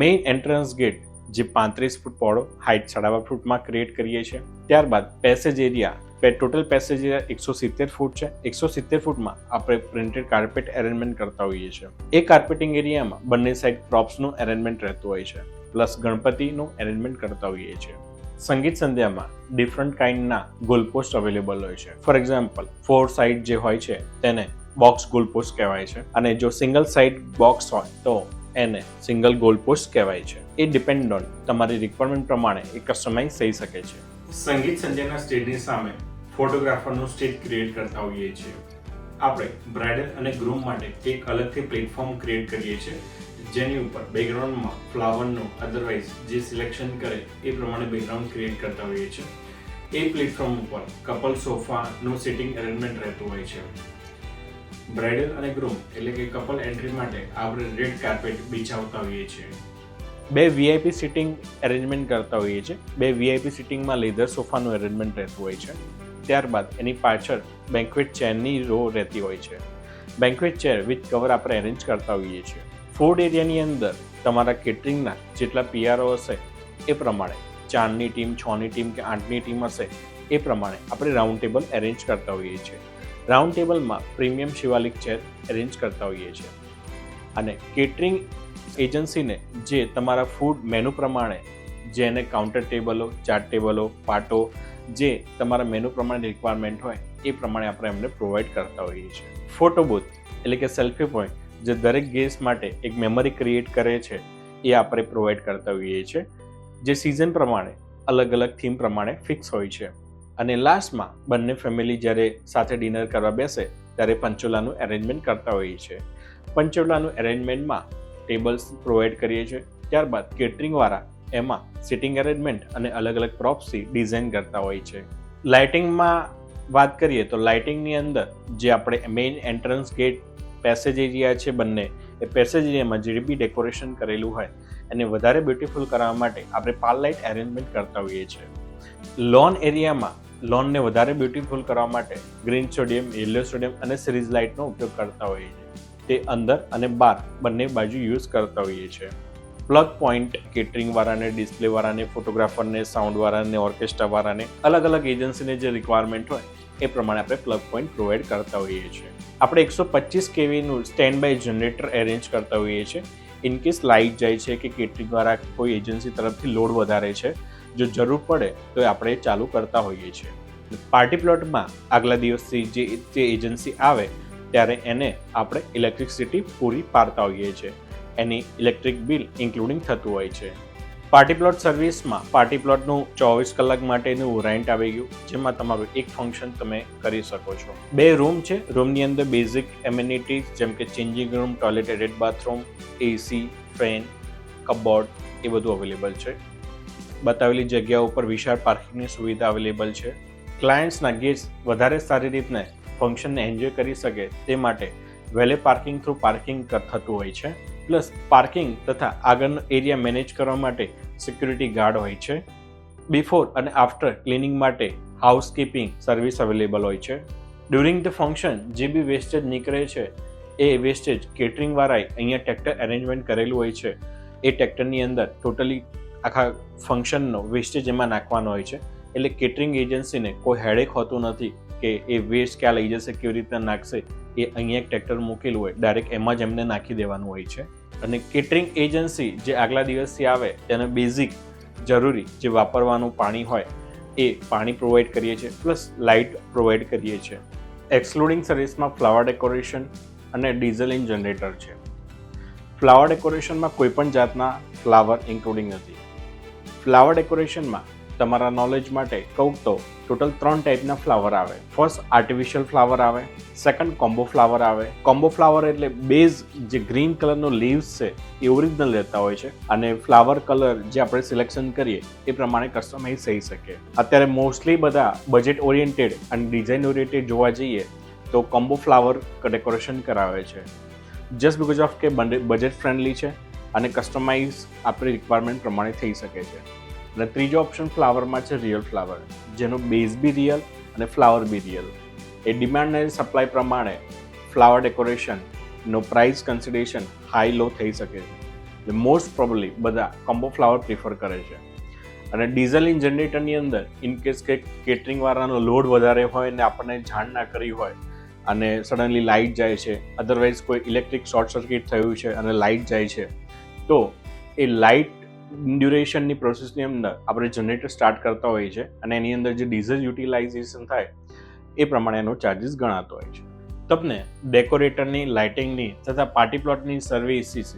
Main entrance gate જે 35 ફૂટ પહોળો, height 2.5 ફૂટમાં create કરીએ છીએ. ત્યારબાદ passage area, total passage area 170 ફૂટ છે. 170 ફૂટમાં આપણે પ્રિન્ટેડ કાર્પેટ અરેન્જમેન્ટ કરતા હોઈએ છીએ. એ કાર્પેટિંગ એરિયામાં બંને સાઇડ પ્રોપ્સનું અરેન્જમેન્ટ રહેતું હોય છે, પ્લસ ગણપતિનું અરેન્જમેન્ટ કરતા હોઈએ છીએ. સંગીત સંધ્યામાં ડિફરન્ટ કાઇન્ડના ગોલપોસ્ટ અવેલેબલ હોય છે. ફોર એક્ઝામ્પલ 4 સાઇડ જે હોય છે તેને બોક્સ ગોલપોસ્ટ કહેવાય છે, અને જો સિંગલ સાઇડ બોક્સ હોય તો એને સિંગલ ગોલપોસ્ટ કહેવાય છે. એ ડિપેન્ડ ઓન તમારી રિક્વાયરમેન્ટ પ્રમાણે એ કસ્ટમાઇઝ થઈ શકે છે. સંગીત સંધ્યાના સ્ટેજની સામે ફોટોગ્રાફરનું સ્ટેજ ક્રિએટ કરતા હોઈએ છીએ. આપણે બ્રાઇડલ અને ગ્રૂમ માટે એક અલગથી પ્લેટફોર્મ ક્રિએટ કરીએ છીએ, જેની ઉપર બેકગ્રાઉન્ડમાં ફ્લાવરનું અધરવાઇઝ જે સિલેક્શન કરે એ પ્રમાણે બેકગ્રાઉન્ડ ક્રિએટ કરતા હોઈએ છીએ. એ પ્લેટફોર્મ ઉપર કપલ સોફાનું સિટિંગ અરેન્જમેન્ટ રહેતું હોય છે. બ્રાઇડલ અને ગ્રૂમ એટલે કે કપલ એન્ટ્રી માટે આપણે રેડ કાર્પેટ બિછાવતા હોઈએ છીએ. 2 VIP સિટિંગ અરેન્જમેન્ટ કરતા હોઈએ છીએ. 2 VIP સિટિંગમાં લેધર સોફાનું અરેન્જમેન્ટ રહેતું હોય છે. ત્યારબાદ એની પાછળ બેન્ક્વેટ ચેરની રો રહેતી હોય છે. બેન્ક્વેટ ચેર વિથ કવર આપણે અરેન્જ કરતા હોઈએ છીએ. ફૂડ એરિયાની અંદર તમારા કેટરિંગના જેટલા PRO હશે એ પ્રમાણે 4ની ટીમ, 6ની ટીમ કે 8ની ટીમ હશે એ પ્રમાણે આપણે રાઉન્ડ ટેબલ અરેન્જ કરતા હોઈએ છીએ. રાઉન્ડ ટેબલમાં પ્રીમિયમ શિવાલિક ચેર અરેન્જ કરતા હોઈએ છીએ. અને કેટરિંગ એજન્સીને જે તમારા ફૂડ મેનુ પ્રમાણે જેને કાઉન્ટર ટેબલો, ચાટ ટેબલો, પાટો જે તમારા મેનુ પ્રમાણે રિક્વાયરમેન્ટ હોય એ પ્રમાણે આપણે એમને પ્રોવાઈડ કરતા હોઈએ છીએ. ફોટો બૂથ એટલે કે સેલ્ફી પોઈન્ટ જે દરેક ગેસ્ટ માટે એક મેમરી ક્રિએટ કરે છે એ આપણે પ્રોવાઈડ કરતા હોઈએ છીએ, જે સિઝન પ્રમાણે અલગ અલગ થીમ પ્રમાણે ફિક્સ હોય છે. અને લાસ્ટમાં બંને ફેમિલી જ્યારે સાથે ડિનર કરવા બેસે ત્યારે પંચોલાનું અરેન્જમેન્ટ કરતા હોઈએ છીએ. પંચોલાનું અરેન્જમેન્ટમાં ટેબલ્સ પ્રોવાઈડ કરીએ છીએ. ત્યારબાદ કેટરિંગવાળા એમાં સિટિંગ અરેન્જમેન્ટ અને અલગ અલગ પ્રોપ્સથી ડિઝાઇન કરતા હોય છે. લાઇટિંગમાં વાત કરીએ તો લાઇટિંગની અંદર જે આપણે main entrance gate, passage area છે બંને, એ પેસેજ એરિયામાં જે બી ડેકોરેશન કરેલું હોય એને વધારે બ્યુટીફુલ કરવા માટે આપણે પાલ લાઇટ અરેન્જમેન્ટ કરતા હોઈએ છીએ. લોન એરિયામાં લોનને વધારે બ્યુટીફુલ કરવા માટે ગ્રીન સોડિયમ, યલો સોડિયમ અને સિરીઝ લાઇટનો ઉપયોગ કરતા હોઈએ છીએ. તે અંદર અને બહાર બંને બાજુ યુઝ કરતા હોઈએ છીએ. પ્લગ પોઈન્ટ કેટરિંગવાળાને, ડિસ્પ્લેવાળાને, ફોટોગ્રાફરને, સાઉન્ડવાળાને, ઓર્કેસ્ટ્રાવાળાને અલગ અલગ એજન્સીને જે રિક્વાયરમેન્ટ હોય એ પ્રમાણે આપણે પ્લગ પોઈન્ટ પ્રોવાઈડ કરતા હોઈએ છીએ. આપણે 125 kVનું સ્ટેન્ડ બાય જનરેટર અરેન્જ કરતા હોઈએ છીએ. ઇનકેસ લાઇટ જાય છે કે કેટરિંગવાળા કોઈ એજન્સી તરફથી લોડ વધારે છે, જો જરૂર પડે તો આપણે ચાલુ કરતા હોઈએ છીએ. પાર્ટી પ્લોટમાં આગલા દિવસથી જે એજન્સી આવે ત્યારે એને આપણે ઇલેક્ટ્રિસિટી પૂરી પાડતા હોઈએ છીએ. એની ઇલેક્ટ્રિક બિલ ઇન્ક્લુડિંગ થતું હોય છે. પાર્ટી પ્લોટ સર્વિસમાં પાર્ટી પ્લોટનું 24 કલાક માટેનું રેન્ટ આવી ગયું, જેમાં તમારું એક ફંક્શન તમે કરી શકો છો. 2 રૂમ છે. રૂમની અંદર બેઝિક એમ્યુનિટીઝ જેમ કે changing room, toilet, attach bathroom, AC, fan, cupboard એ બધું અવેલેબલ છે. બતાવેલી જગ્યાઓ ઉપર વિશાળ પાર્કિંગની સુવિધા અવેલેબલ છે. ક્લાયન્ટ્સના ગેસ્ટ વધારે સારી રીતને ફંક્શનને એન્જોય કરી શકે તે માટે વેલે પાર્કિંગ થ્રુ પાર્કિંગ થતું હોય છે. પ્લસ પાર્કિંગ તથા આગળનો એરિયા મેનેજ કરવા માટે સિક્યુરિટી ગાર્ડ હોય છે. બિફોર અને આફ્ટર ક્લિનિંગ માટે હાઉસકીપિંગ સર્વિસ અવેલેબલ હોય છે. ડ્યુરિંગ ધ ફંક્શન જે બી વેસ્ટેજ નીકળે છે એ વેસ્ટેજ કેટરિંગવાળાએ અહીંયા ટ્રેક્ટર અરેન્જમેન્ટ કરેલું હોય છે. એ ટ્રેક્ટરની અંદર ટોટલી આખા ફંક્શનનો વેસ્ટેજ એમાં નાખવાનો હોય છે. એટલે કેટરિંગ એજન્સીને કોઈ હેડેક હોતું નથી કે એ વેસ્ટ ક્યાં લઈ જશે, કેવી રીતે નાખશે. એ અહીંયા એક ટ્રેક્ટર મૂકેલું હોય, ડાયરેક્ટ એમાં જ એમને નાખી દેવાનું હોય છે. અને કેટરિંગ એજન્સી જે આગલા દિવસથી આવે તેને બેઝિક જરૂરી જે વાપરવાનું પાણી હોય એ પાણી પ્રોવાઈડ કરીએ છીએ, પ્લસ લાઇટ પ્રોવાઈડ કરીએ છીએ. એક્સક્લુડિંગ સર્વિસમાં ફ્લાવર ડેકોરેશન અને ડીઝલ ઇન જનરેટર છે. ફ્લાવર ડેકોરેશનમાં કોઈ પણ જાતના ફ્લાવર ઇન્ક્લુડિંગ નથી. ફ્લાવર ડેકોરેશનમાં તમારા નોલેજ માટે કહું તો ટોટલ 3 ટાઈપના ફ્લાવર આવે. ફર્સ્ટ આર્ટિફિશિયલ ફ્લાવર આવે, સેકન્ડ કોમ્બો ફ્લાવર આવે. કોમ્બો ફ્લાવર એટલે બેઝ જે ગ્રીન કલરનો લીવ્સ છે એ ઓરિજિનલ રહેતા હોય છે, અને ફ્લાવર કલર જે આપણે સિલેક્શન કરીએ એ પ્રમાણે કસ્ટમાઇઝ થઈ શકે. અત્યારે મોસ્ટલી બધા બજેટ ઓરિએન્ટેડ અને ડિઝાઇન ઓરિએન્ટેડ જોવા જઈએ તો કોમ્બો ફ્લાવર ડેકોરેશન કરાવે છે. જસ્ટ બિકોઝ ઓફ કે બજેટ ફ્રેન્ડલી છે અને કસ્ટમાઇઝ આપણી રિક્વાયરમેન્ટ પ્રમાણે થઈ શકે છે. અને ત્રીજો ઓપ્શન ફ્લાવરમાં છે રિયલ ફ્લાવર, જેનો બેઝ બી રિયલ અને ફ્લાવર બી રિયલ. એ ડિમાન્ડ અને સપ્લાય પ્રમાણે ફ્લાવર ડેકોરેશનનો પ્રાઇસ કન્સિડરેશન હાઈ લો થઈ શકે છે. એટલે મોસ્ટ પ્રોબેબલી બધા કોમ્બો ફ્લાવર પ્રિફર કરે છે. અને ડીઝલ ઇન જનરેટરની અંદર ઇનકેસ કે કેટરિંગવાળાનો લોડ વધારે હોય ને આપણને જાણ ના કરી હોય અને સડનલી લાઇટ જાય છે, અધરવાઇઝ કોઈ ઇલેક્ટ્રિક શોર્ટ સર્કિટ થયું છે અને લાઇટ જાય છે, તો એ લાઇટ ડ્યુરેશનની પ્રોસેસની અંદર આપણે જનરેટર સ્ટાર્ટ કરતા હોઈએ છીએ અને એની અંદર જે ડીઝલ યુટિલાઇઝેશન થાય એ પ્રમાણે એનો ચાર્જિસ ગણાતો હોય છે. તમને ડેકોરેટરની, લાઇટિંગની તથા પાર્ટી પ્લોટની સર્વિસીસ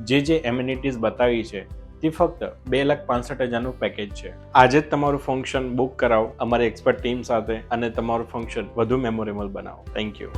જે એમ્યુનિટીઝ બતાવી છે તે ફક્ત 2,65,000નું પેકેજ છે. આજે જ તમારું ફંક્શન બુક કરાવો અમારી એક્સપર્ટ ટીમ સાથે અને તમારું ફંક્શન વધુ મેમોરેબલ બનાવો. Thank you.